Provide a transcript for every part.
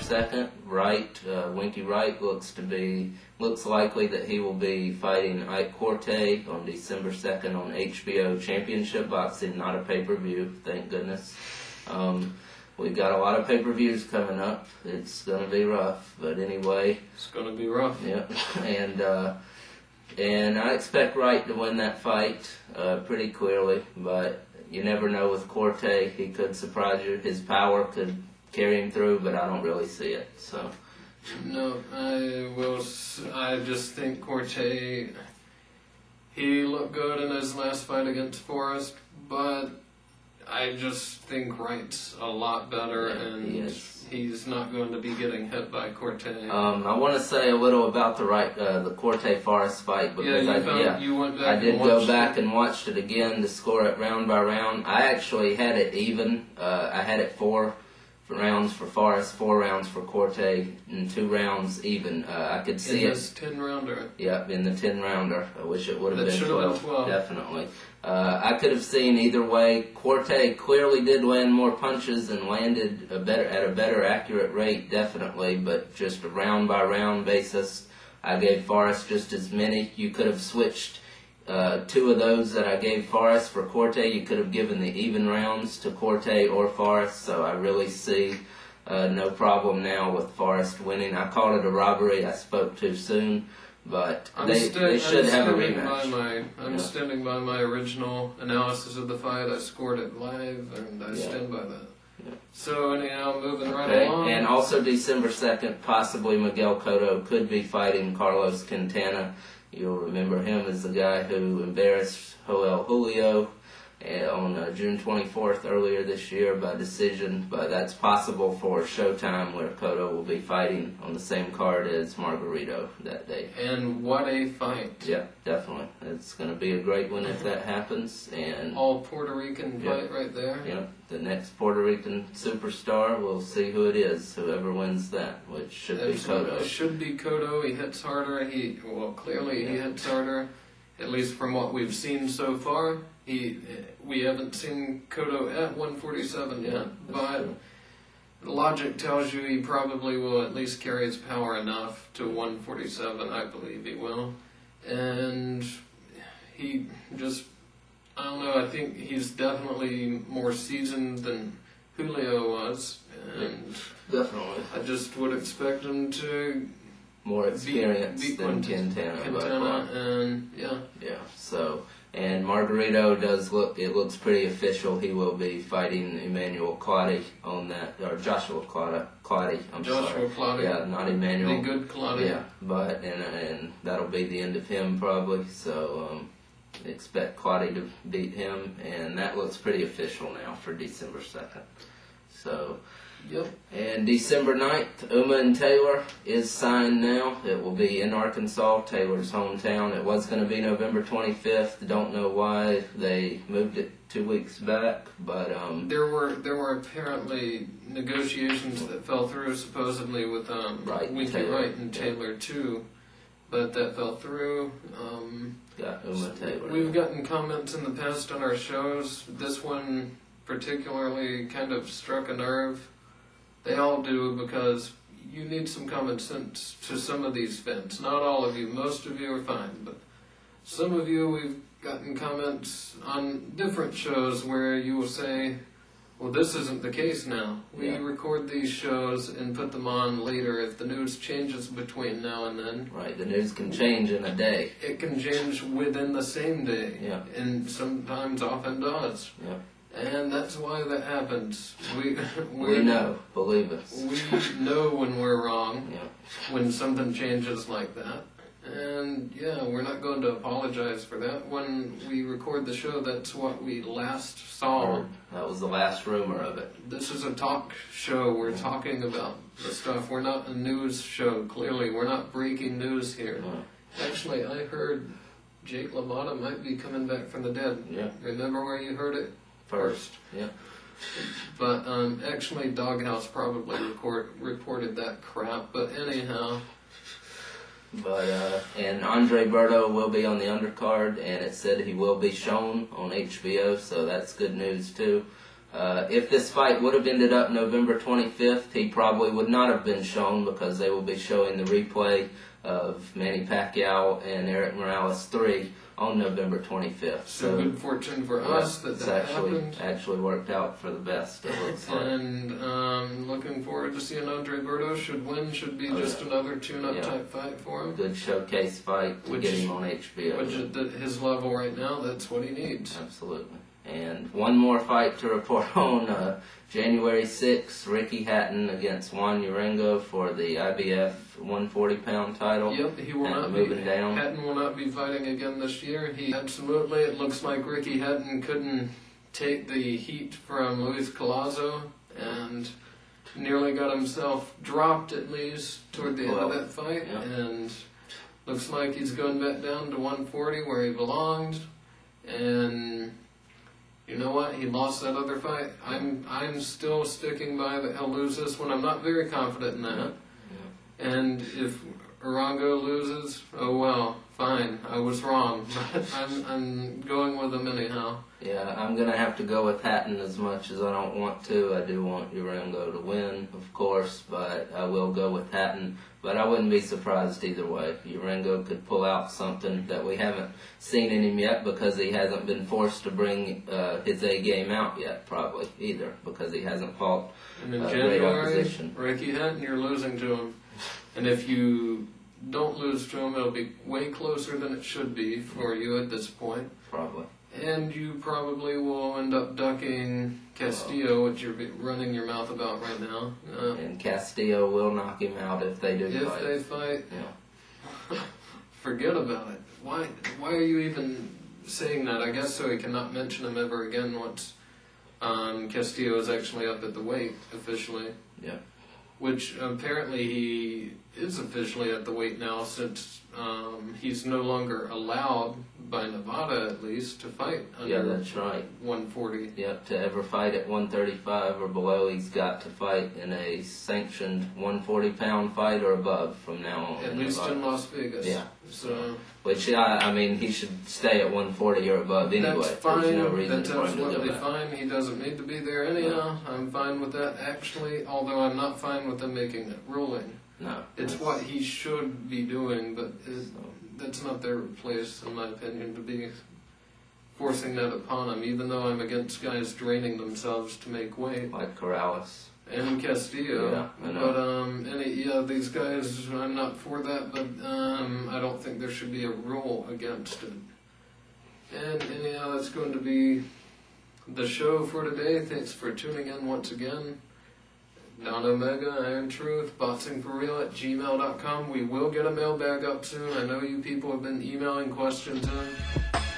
2nd, Winky Wright looks likely that he will be fighting Quartey on December 2nd on HBO Championship Boxing, not a pay-per-view, thank goodness. We've got a lot of pay-per-views coming up. It's going to be rough, but anyway. It's going to be rough. Yeah, and I expect Wright to win that fight pretty clearly, but you never know with Quartey. He could surprise you. His power could carry him through, but I don't really see it. So. No, I just think Quartey, he looked good in his last fight against Forrest, but I just think Wright's a lot better, and he's not going to be getting hit by Quartey. I want to say a little about the Quartey Forrest fight because I did go back and watched it again to score it round by round. I actually had it even. I had it 4 rounds for Forrest, 4 rounds for Quartey, and 2 rounds even. I could see in this 10-rounder. Yep, in the 10-rounder. I wish it would have been 12. Definitely. I could have seen either way. Quartey clearly did land more punches and landed at a better accurate rate, definitely, but just a round-by-round basis, I gave Forrest just as many. You could have switched 2 of those that I gave Forrest for Quartey. You could have given the even rounds to Quartey or Forrest, so I really see no problem now with Forrest winning. I called it a robbery. I spoke too soon. But they should have a rematch. I'm standing by my original analysis of the fight. I scored it live, and I stand by that. Yeah. So anyhow, moving right along. And also December 2nd, possibly Miguel Cotto could be fighting Carlos Quintana. You'll remember him as the guy who embarrassed Joel Julio on June 24th earlier this year by decision, but that's possible for Showtime, where Cotto will be fighting on the same card as Margarito that day. And what a fight. Yeah, definitely. It's going to be a great one if that happens. And all Puerto Rican fight right there. Yeah, the next Puerto Rican superstar, we'll see who it is, whoever wins that, which should be Cotto. It should be Cotto. He hits harder. Clearly he hits harder, at least from what we've seen so far. We haven't seen Cotto at 147 yet, but logic tells you he probably will at least carry his power enough to 147. I believe he will. And he just, I don't know, I think he's definitely more seasoned than Julio was. And definitely. I just would expect him to more experience than Quintana. And yeah. So, and Margarito it looks pretty official. He will be fighting Emmanuel Quartey on that, or Joshua Quartey. Joshua Quartey. Yeah, not Emmanuel. The good Quartey. Yeah, but, and that'll be the end of him probably, so, expect Quartey to beat him, and that looks pretty official now for December 2nd. So, yep. And December 9th, Uma and Taylor is signed now. It will be in Arkansas, Taylor's hometown. It was going to be November 25th. Don't know why they moved it 2 weeks back, but there were apparently negotiations that fell through supposedly with Winky Wright and Taylor too, but that fell through. Got Uma Taylor. We've gotten comments in the past on our shows. This one particularly kind of struck a nerve. They all do, because you need some common sense to some of these fans. Not all of you. Most of you are fine, but some of you, we've gotten comments on different shows where you will say, well, this isn't the case now. We record these shows and put them on later if the news changes between now and then. Right, the news can change in a day. It can change within the same day. Yeah. And sometimes often does. Yeah. And that's why that happens. We know, believe us. We know when we're wrong, yeah. When something changes like that. And yeah, we're not going to apologize for that. When we record the show, that's what we last saw. That was the last rumor of it. This is a talk show. We're talking about the stuff. We're not a news show, clearly. We're not breaking news here. Actually, I heard Jake LaMotta might be coming back from the dead. Yeah. Remember where you heard it? First. Yeah. But actually, Doghouse probably reported that crap. But anyhow. But and Andre Berto will be on the undercard, and it said he will be shown on HBO, so that's good news too. If this fight would have ended up November 25th, he probably would not have been shown because they will be showing the replay of Manny Pacquiao and Eric Morales 3 on November 25th. So good fortune for us that happened. Actually worked out for the best, it looks like. And looking forward to seeing Andre Berto. Should win, should be just another tune-up type fight for him. Good showcase fight to get him on HBO. Which at his level right now, that's what he needs. Absolutely. And one more fight to report on January 6th, Ricky Hatton against Juan Urengo for the IBF 140-pound title. Yep, he will not moving down. Hatton will not be fighting again this year. Absolutely, it looks like Ricky Hatton couldn't take the heat from Luis Collazo and nearly got himself dropped at least toward the end of that fight. Yep. And looks like he's going back down to 140 where he belonged. And you know what? He lost that other fight. I'm still sticking by that he'll lose this one. I'm not very confident in that. Yeah. And if Urengo loses, oh well, fine. I was wrong. But I'm going with him anyhow. Yeah, I'm going to have to go with Hatton as much as I don't want to. I do want Urengo to win, of course, but I will go with Hatton. But I wouldn't be surprised either way. Urengo could pull out something that we haven't seen in him yet because he hasn't been forced to bring his A game out yet, probably, either, because he hasn't fought and in great January, opposition. Ricky Hatton, you're losing to him. And if you don't lose to him, it'll be way closer than it should be for you at this point. Probably. And you probably will end up ducking Castillo, which you're running your mouth about right now. And Castillo will knock him out if they do fight. If they fight, yeah. Forget about it. Why are you even saying that? I guess so he cannot mention him ever again once Castillo is actually up at the weight officially. Yeah. Which apparently he is officially at the weight now since he's no longer allowed, by Nevada at least, to fight under that's right. 140. Yep, to ever fight at 135 or below, he's got to fight in a sanctioned 140-pound fight or above from now on. At least in Las Vegas. Yeah. So, which, I mean, he should stay at 140 or above anyway. That's fine. There's no reason That's for him to go absolutely back. fine. He doesn't need to be there anyhow. I'm fine with that, actually, although I'm not fine with them making that ruling. No. It's what he should be doing, but that's not their place, in my opinion, to be forcing that upon him, even though I'm against guys draining themselves to make weight. Like Corrales. And Castillo. Yeah, I know. But, these guys, I'm not for that, but I don't think there should be a rule against it. And anyhow, that's going to be the show for today. Thanks for tuning in once again. Don Omega, Iron Truth, boxingforreal@gmail.com. We will get a mailbag up soon. I know you people have been emailing questions in.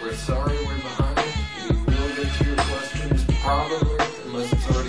We're sorry we're behind. We will get to your questions probably, unless it's already